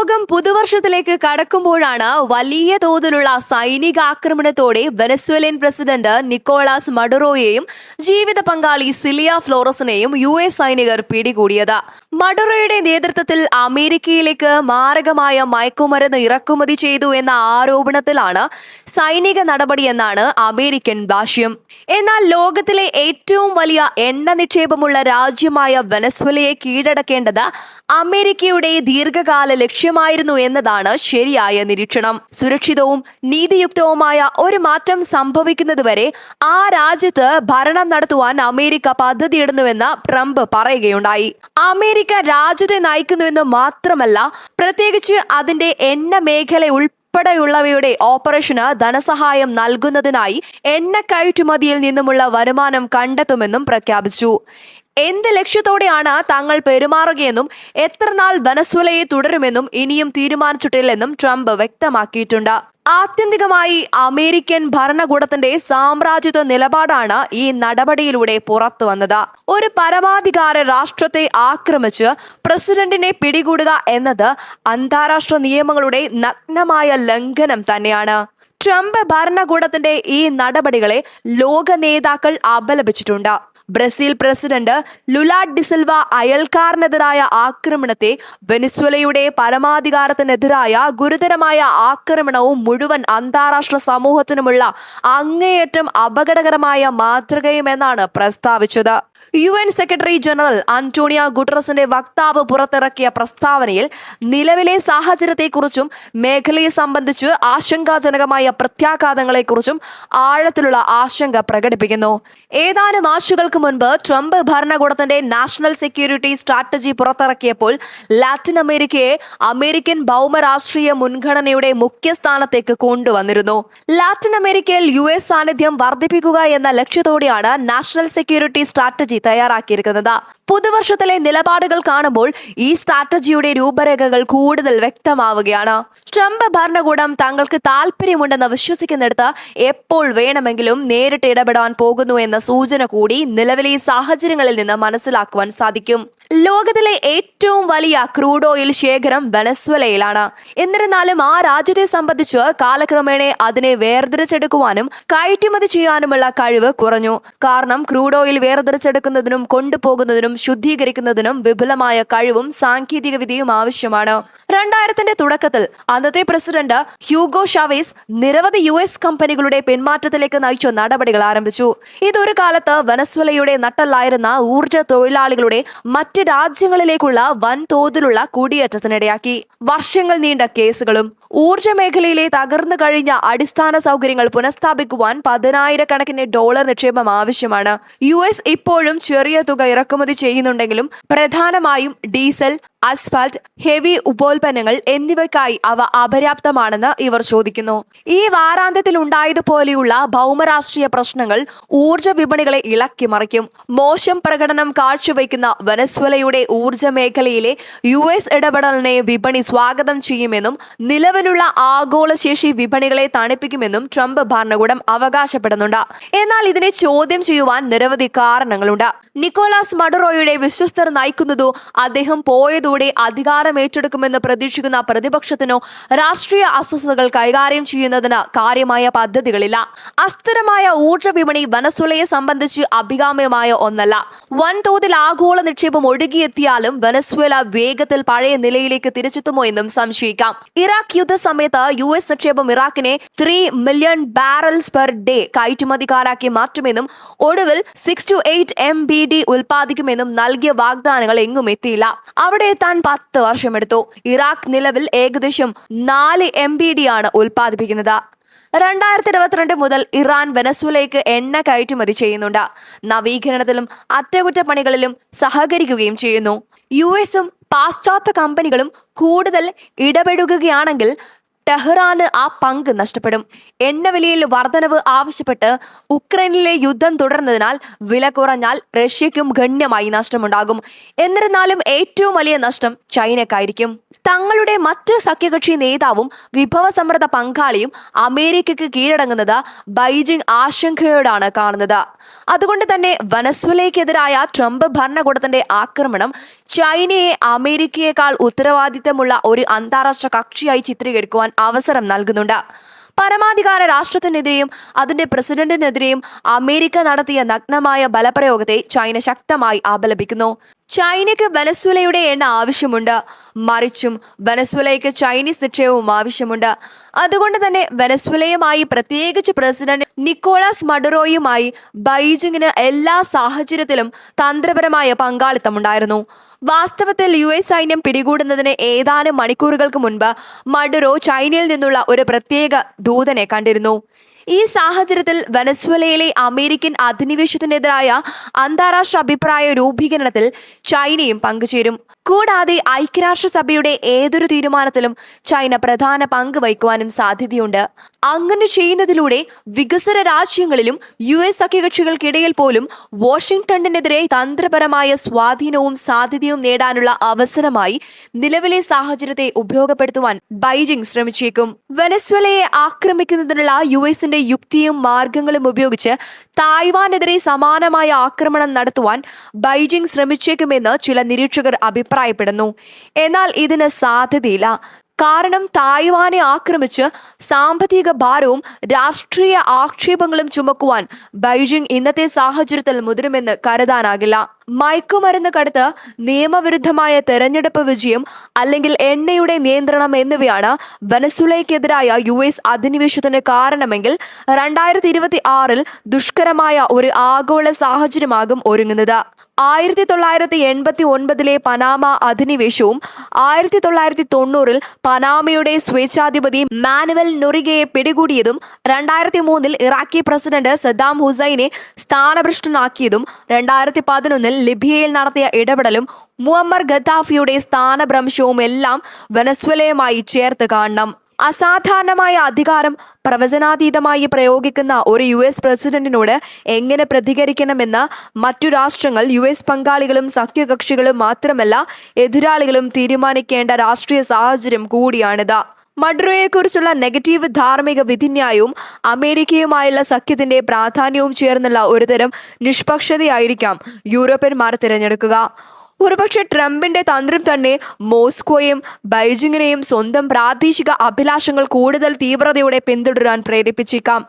ലോകം പുതുവർഷത്തിലേക്ക് കടക്കുമ്പോഴാണ് വലിയ തോതിലുള്ള സൈനികാക്രമണത്തോടെ വെനസ്വേലിയൻ പ്രസിഡന്റ് നിക്കോളാസ് മഡുറോയെയും ജീവിത പങ്കാളി സിലിയ ഫ്ലോറസിനെയും US സൈനികർ പിടികൂടിയത്. മഡുറോയുടെ നേതൃത്വത്തിൽ അമേരിക്കയിലേക്ക് മാരകമായ മയക്കുമരുന്ന് ഇറക്കുമതി ചെയ്തു എന്ന ആരോപണത്തിലാണ് സൈനിക നടപടിയെന്നാണ് അമേരിക്കൻ ഭാഷ്യം. എന്നാൽ ലോകത്തിലെ ഏറ്റവും വലിയ എണ്ണ നിക്ഷേപമുള്ള രാജ്യമായ വെനസ്വേലയെ കീഴടക്കേണ്ടത് അമേരിക്കയുടെ ദീർഘകാല ലക്ഷ്യമായിരുന്നു എന്നതാണ് ശരിയായ നിരീക്ഷണം. സുരക്ഷിതവും നീതിയുക്തവുമായ ഒരു മാറ്റം സംഭവിക്കുന്നതുവരെ ആ രാജ്യത്ത് ഭരണം നടത്തുവാൻ അമേരിക്ക പദ്ധതിയിടുന്നുവെന്ന് ട്രംപ് പറയുകയുണ്ടായി. അമേരിക്ക രാജ്യത്തെ നയിക്കുന്നുവെന്ന് മാത്രമല്ല, പ്രത്യേകിച്ച് അതിന്റെ എണ്ണ മേഖല ഉൾപ്പെടെയുള്ളവയുടെ ഓപ്പറേഷന് ധനസഹായം നൽകുന്നതിനായി എണ്ണ കയറ്റുമതിയിൽ നിന്നുമുള്ള വരുമാനം കണ്ടെത്തുമെന്നും പ്രഖ്യാപിച്ചു. എന്ത് ലക്ഷ്യത്തോടെയാണ് തങ്ങൾ പെരുമാറുകയെന്നും എത്രനാൾ വെനസ്വേലയെ തുടരുമെന്നും ഇനിയും തീരുമാനിച്ചിട്ടില്ലെന്നും ട്രംപ് വ്യക്തമാക്കിയിട്ടുണ്ട്. ആത്യന്തികമായി അമേരിക്കൻ ഭരണകൂടത്തിന്റെ സാമ്രാജ്യത്വ നിലപാടാണ് ഈ നടപടിയിലൂടെ പുറത്തു വന്നത്. ഒരു പരമാധികാര രാഷ്ട്രത്തെ ആക്രമിച്ച് പ്രസിഡന്റിനെ പിടികൂടുക എന്നത് അന്താരാഷ്ട്ര നിയമങ്ങളുടെ നഗ്നമായ ലംഘനം തന്നെയാണ്. ട്രംപ് ഭരണകൂടത്തിന്റെ ഈ നടപടികളെ ലോക നേതാക്കൾ അപലപിച്ചിട്ടുണ്ട്. ബ്രസീൽ പ്രസിഡന്റ് ലുല ഡിസിൽവ അയൽക്കാരനെതിരായ ആക്രമണത്തെ വെനസ്വേലയുടെ പരമാധികാരത്തിനെതിരായ ഗുരുതരമായ ആക്രമണവും മുഴുവൻ അന്താരാഷ്ട്ര സമൂഹത്തിനുമുള്ള അങ്ങേയറ്റം അപകടകരമായ മാതൃകയുമെന്നാണ് പ്രസ്താവിച്ചത്. UN സെക്രട്ടറി ജനറൽ അന്റോണിയോ ഗുട്ടറസിന്റെ വക്താവ് പുറത്തിറക്കിയ പ്രസ്താവനയിൽ നിലവിലെ സാഹചര്യത്തെക്കുറിച്ചും മേഖലയെ സംബന്ധിച്ച് ആശങ്കാജനകമായ പ്രത്യാഘാതങ്ങളെക്കുറിച്ചും ആഴത്തിലുള്ള ആശങ്ക പ്രകടിപ്പിക്കുന്നു. ഏതാനും ആഴ്ചകൾക്ക് മുൻപ് ട്രംപ് ഭരണകൂടത്തിന്റെ നാഷണൽ സെക്യൂരിറ്റി സ്ട്രാറ്റജി പുറത്തിറക്കിയപ്പോൾ ലാറ്റിൻ അമേരിക്കയെ അമേരിക്കൻ ഭൗമരാഷ്ട്രീയ മുൻഗണനയുടെ മുഖ്യസ്ഥാനത്തേക്ക് കൊണ്ടുവന്നിരുന്നു. ലാറ്റിൻ അമേരിക്കയിൽ US സാന്നിധ്യം വർദ്ധിപ്പിക്കുക എന്ന ലക്ഷ്യത്തോടെയാണ് നാഷണൽ സെക്യൂരിറ്റി സ്ട്രാറ്റജി തയ്യാറാക്കിയിരിക്കുന്നത്. പുതുവർഷത്തിലെ നിലപാടുകൾ കാണുമ്പോൾ ഈ സ്ട്രാറ്റജിയുടെ രൂപരേഖകൾ കൂടുതൽ വ്യക്തമാവുകയാണ്. ട്രംപ് ഭരണകൂടം തങ്ങൾക്ക് താല്പര്യമുണ്ടെന്ന് വിശ്വസിക്കുന്നിടത്ത് എപ്പോൾ വേണമെങ്കിലും നേരിട്ട് ഇടപെടാൻ പോകുന്നു എന്ന സൂചന കൂടി നിലവിലെ സാഹചര്യങ്ങളിൽ നിന്ന് മനസ്സിലാക്കുവാൻ സാധിക്കും. ലോകത്തിലെ ഏറ്റവും വലിയ ക്രൂഡ് ഓയിൽ ശേഖരം വെനസ്വേലയിലാണ്. എന്നിരുന്നാലും ആ രാജ്യത്തെ സംബന്ധിച്ച് കാലക്രമേണ അതിനെ വേർതിരിച്ചെടുക്കുവാനും കയറ്റുമതി ചെയ്യാനുമുള്ള കഴിവ് കുറഞ്ഞു. കാരണം ക്രൂഡ് ഓയിൽ വേർതിരിച്ചെടുക്കുന്നതിനും കൊണ്ടുപോകുന്നതിനും ശുദ്ധീകരിക്കുന്നതിനും വിപുലമായ കഴിവും സാങ്കേതിക വിദ്യയും ആവശ്യമാണ്. 2000ത്തിന്റെ തുടക്കത്തിൽ അന്നത്തെ പ്രസിഡന്റ് ഹ്യൂഗോ ഷാവേസ് നിരവധി US കമ്പനികളുടെ പിന്മാറ്റത്തിലേക്ക് നയിച്ച നടപടികൾ ആരംഭിച്ചു. ഇതൊരു കാലത്ത് വെനസ്വേലയുടെ നട്ടെല്ലായിരുന്ന ഊർജ്ജ തൊഴിലാളികളുടെ മറ്റ് രാജ്യങ്ങളിലേക്കുള്ള വൻതോതിലുള്ള കുടിയേറ്റത്തിനിടയാക്കി. വർഷങ്ങൾ നീണ്ട കേസുകളും ഊർജ്ജ മേഖലയിലെ തകർന്നു കഴിഞ്ഞ അടിസ്ഥാന സൗകര്യങ്ങൾ പുനഃസ്ഥാപിക്കുവാൻ $10,000 നിക്ഷേപം ആവശ്യമാണ്. US ഇപ്പോഴും ചെറിയ തുക ഇറക്കുമതി ചെയ്യുന്നുണ്ടെങ്കിലും പ്രധാനമായും ഡീസൽ, അസ്ഫാൽറ്റ്, ഹെവി ഉപോൽപ്പന്നങ്ങൾ എന്നിവയ്ക്കായി അവ അപര്യാപ്തമാണെന്ന് ഇവർ ചോദിക്കുന്നു. ഈ വാരാന്ത്യത്തിൽ ഉണ്ടായതുപോലെയുള്ള ഭൗമരാഷ്ട്രീയ പ്രശ്നങ്ങൾ ഊർജ്ജ വിപണികളെ ഇളക്കി മറിക്കും. മോശം പ്രകടനം കാഴ്ചവെക്കുന്ന വെനസ്വേലയുടെ ഊർജ്ജ മേഖലയിലെ US ഇടപെടലിനെ വിപണി സ്വാഗതം ചെയ്യുമെന്നും നിലവിലുള്ള ആഗോളശേഷി വിപണികളെ തണുപ്പിക്കുമെന്നും ട്രംപ് ഭരണകൂടം അവകാശപ്പെടുന്നുണ്ട്. എന്നാൽ ഇതിനെ ചോദ്യം ചെയ്യുവാൻ നിരവധി കാരണങ്ങളുണ്ട്. നിക്കോളാസ് മഡുറോയുടെ വിശ്വസ്തർ നയിക്കുന്നതോ അദ്ദേഹം പോയതോടെ അധികാരം ഏറ്റെടുക്കുമെന്ന് പ്രതീക്ഷിക്കുന്ന പ്രതിപക്ഷത്തിനോ രാഷ്ട്രീയ അസ്വസ്ഥതകൾ കൈകാര്യം ചെയ്യുന്നതിന് കാര്യമായ പദ്ധതികളില്ല. അസ്ഥിരമായ ഊർജ്ജ വിപണി വെനസ്വേലയെ സംബന്ധിച്ച് അഭികാമ്യമായ ഒന്നല്ല. വൻതോതിൽ ആഗോള നിക്ഷേപം ഒഴുകിയെത്തിയാലും വെനസ്വേല വേഗത്തിൽ പഴയ നിലയിലേക്ക് തിരിച്ചെത്തുമോ എന്നും സംശയിക്കാം. ഇറാഖ് യുദ്ധ സമയത്ത് US നിക്ഷേപം ഇറാഖിനെ 3 മില്യൺ ബാരൽസ് പെർ ഡേ കയറ്റുമതിക്കാരാക്കി മാറ്റുമെന്നും ഒടുവിൽ 6 to 8 MBD ഉൽപ്പാദിക്കുമെന്നും നൽകിയ വാഗ്ദാനങ്ങൾ എങ്ങും എത്തിയില്ല. അവിടെ എത്താൻ 10 വർഷമെടുത്തു. ഇറാഖ് നിലവിൽ ഏകദേശം 4 MBD ആണ് ഉൽപ്പാദിപ്പിക്കുന്നത്. 2022 മുതൽ ഇറാൻ വെനസ്വേലയ്ക്ക് എണ്ണ കയറ്റുമതി ചെയ്യുന്നുണ്ട്. നവീകരണത്തിലും അറ്റകുറ്റപ്പണികളിലും സഹകരിക്കുകയും ചെയ്യുന്നു. USഉം പാശ്ചാത്യ കമ്പനികളും കൂടുതൽ ഇടപെടുകയാണെങ്കിൽ ടെഹ്റാന് ആ പങ്ക് നഷ്ടപ്പെടും. എണ്ണവിലയിൽ വർധനവ് ആവശ്യപ്പെട്ട് ഉക്രൈനിലെ യുദ്ധം തുടർന്നതിനാൽ വില കുറഞ്ഞാൽ റഷ്യയ്ക്കും ഗണ്യമായി നഷ്ടമുണ്ടാകും. എന്നിരുന്നാലും ഏറ്റവും വലിയ നഷ്ടം ചൈനക്കായിരിക്കും. തങ്ങളുടെ മറ്റ് സഖ്യകക്ഷി നേതാവും വിഭവസമൃദ്ധ പങ്കാളിയും അമേരിക്കയ്ക്ക് കീഴടങ്ങുന്നത് ബൈജിംഗ് ആശങ്കയോടാണ് കാണുന്നത്. അതുകൊണ്ട് തന്നെ വെനസ്വേലയ്ക്കെതിരായ ട്രംപ് ഭരണകൂടത്തിന്റെ ആക്രമണം ചൈനയെ അമേരിക്കയേക്കാൾ ഉത്തരവാദിത്തമുള്ള ഒരു അന്താരാഷ്ട്ര കക്ഷിയായി ചിത്രീകരിക്കുവാൻ അവസരം നൽകുന്നുണ്ട്. പരമാധികാര രാഷ്ട്രത്തിനെതിരെയും അതിന്റെ പ്രസിഡന്റിനെതിരെയും അമേരിക്ക നടത്തിയ നഗ്നമായ ബലപ്രയോഗത്തെ ചൈന ശക്തമായി അപലപിക്കുന്നു. ചൈനയ്ക്ക് വെനസ്വേലയുടെ എണ്ണ ആവശ്യമുണ്ട്, മറിച്ചും വെനസ്വേലയ്ക്ക് ചൈനീസ് നിക്ഷേപവും ആവശ്യമുണ്ട്. അതുകൊണ്ട് തന്നെ വെനസ്വേലയുമായി, പ്രത്യേകിച്ച് പ്രസിഡന്റ് നിക്കോളാസ് മഡുറോയുമായി ബൈജിങ്ങിന് എല്ലാ സാഹചര്യത്തിലും തന്ത്രപരമായ പങ്കാളിത്തമുണ്ടായിരുന്നു. വാസ്തവത്തിൽ US സൈന്യം പിടികൂടുന്നതിന് ഏതാനും മണിക്കൂറുകൾക്ക് മുൻപ് മഡുറോ ചൈനയിൽ നിന്നുള്ള ഒരു പ്രത്യേക ദൂതനെ കണ്ടിരുന്നു. ഈ സാഹചര്യത്തിൽ വെനസ്വേലയിലെ അമേരിക്കൻ അധിനിവേശത്തിനെതിരായ അന്താരാഷ്ട്ര അഭിപ്രായ രൂപീകരണത്തിൽ ചൈനയും പങ്കുചേരും. കൂടാതെ ഐക്യരാഷ്ട്രസഭയുടെ ഏതൊരു തീരുമാനത്തിലും ചൈന പ്രധാന പങ്ക് വഹിക്കുവാനും സാധ്യതയുണ്ട്. അങ്ങനെ ചെയ്യുന്നതിലൂടെ വികസ്വര രാജ്യങ്ങളിലും US സഖ്യകക്ഷികൾക്കിടയിൽ പോലും വാഷിംഗ്ടണിനെതിരെ തന്ത്രപരമായ സ്വാധീനവും സാധ്യതയും നേടാനുള്ള അവസരമായി നിലവിലെ സാഹചര്യത്തെ ഉപയോഗപ്പെടുത്തുവാൻ ബൈജിംഗ് ശ്രമിച്ചേക്കും. വെനസ്വേലയെ ആക്രമിക്കുന്നതിനുള്ള US യുക്തിയും മാർഗങ്ങളും ഉപയോഗിച്ച് തായ്വാനെതിരെ സമാനമായ ആക്രമണം നടത്തുവാൻ ബൈജിംഗ് ശ്രമിച്ചേക്കുമെന്ന് ചില നിരീക്ഷകർ അഭിപ്രായപ്പെടുന്നു. എന്നാൽ ഇതിന് സാധ്യതയില്ല. കാരണം തായ്വാനെ ആക്രമിച്ച് സാമ്പത്തിക ഭാരവും രാഷ്ട്രീയ ആക്ഷേപങ്ങളും ചുമക്കുവാൻ ബൈജിംഗ് ഇന്നത്തെ സാഹചര്യത്തിൽ മുതിരുമെന്ന് കരുതാനാകില്ല. മയക്കുമരുന്ന് കടത്ത്, നിയമവിരുദ്ധമായ തെരഞ്ഞെടുപ്പ് വിജയം അല്ലെങ്കിൽ എണ്ണയുടെ നിയന്ത്രണം എന്നിവയാണ് വെനസ്വേലയ്ക്കെതിരായ US അധിനിവേശത്തിന് കാരണമെങ്കിൽ 2026 ദുഷ്കരമായ ഒരു ആഗോള സാഹചര്യമാകും ഒരുങ്ങുന്നത്. 1989 പനാമ അധിനിവേശവും 1990 പനാമയുടെ സ്വേച്ഛാധിപതി മാനുവൽ നൊറിഗയെ പിടികൂടിയതും 2003 ഇറാഖി പ്രസിഡന്റ് സദ്ദാം ഹുസൈനെ സ്ഥാനഭ്രഷ്ടനാക്കിയതും 2011 ലിബിയയിൽ നടത്തിയ ഇടപെടലും മുഅമ്മർ ഗദ്ദാഫിയുടെ സ്ഥാനഭ്രംശവും എല്ലാം വെനസ്വേലയുമായി ചേർത്ത് കാണണം. അസാധാരണമായ അധികാരം പ്രവചനാതീതമായി പ്രയോഗിക്കുന്ന ഒരു US പ്രസിഡന്റിനോട് എങ്ങനെ പ്രതികരിക്കണമെന്ന് മറ്റു രാഷ്ട്രങ്ങൾ, US പങ്കാളികളും സഖ്യകക്ഷികളും മാത്രമല്ല എതിരാളികളും തീരുമാനിക്കേണ്ട രാഷ്ട്രീയ സാഹചര്യം കൂടിയാണിത്. മഡുറോയെക്കുറിച്ചുള്ള നെഗറ്റീവ് ധാർമ്മിക വിധിന്യായവും അമേരിക്കയുമായുള്ള സഖ്യത്തിന്റെ പ്രാധാന്യവും ചേർന്നുള്ള ഒരുതരം നിഷ്പക്ഷതയായിരിക്കാം യൂറോപ്യന്മാർ തിരഞ്ഞെടുക്കുക. ഒരുപക്ഷെ ട്രംപിന്റെ തന്ത്രം തന്നെ മോസ്കോയെയും ബൈജിങ്ങിനെയും സ്വന്തം പ്രാദേശിക അഭിലാഷങ്ങൾ കൂടുതൽ തീവ്രതയോടെ പിന്തുടരാൻ പ്രേരിപ്പിച്ചേക്കാം.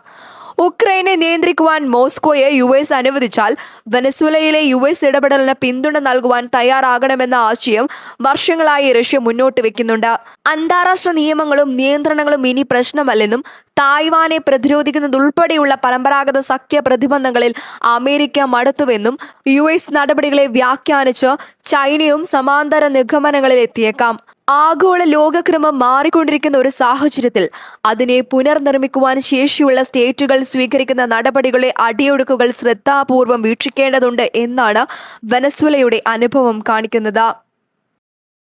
ഉക്രൈനെ നിയന്ത്രിക്കുവാൻ മോസ്കോയെ US അനുവദിച്ചാൽ വെനസ്വേലയിലെ US ഇടപെടലിന് പിന്തുണ നൽകുവാൻ തയ്യാറാകണമെന്ന ആശയം വർഷങ്ങളായി റഷ്യ മുന്നോട്ട് വെക്കുന്നുണ്ട്. അന്താരാഷ്ട്ര നിയമങ്ങളും നിയന്ത്രണങ്ങളും ഇനി പ്രശ്നമല്ലെന്നും തായ്വാനെ പ്രതിരോധിക്കുന്നതുൾപ്പെടെയുള്ള പരമ്പരാഗത സഖ്യ പ്രതിബന്ധങ്ങളിൽ അമേരിക്ക മടുത്തുവെന്നും US നടപടികളെ വ്യാഖ്യാനിച്ച് ചൈനയും സമാന്തര നിഗമനങ്ങളിൽ എത്തിയേക്കാം. ആഗോള ലോകക്രമം മാറിക്കൊണ്ടിരിക്കുന്ന ഒരു സാഹചര്യത്തിൽ അതിനെ പുനർനിർമ്മിക്കുവാൻ ശേഷിയുള്ള സ്റ്റേറ്റുകൾ സ്വീകരിക്കുന്ന നടപടികളെ അടിയൊഴുക്കുകൾ ശ്രദ്ധാപൂർവം വീക്ഷിക്കേണ്ടതുണ്ട് എന്നാണ് വെനസ്വേലയുടെ അനുഭവം കാണിക്കുന്നത്.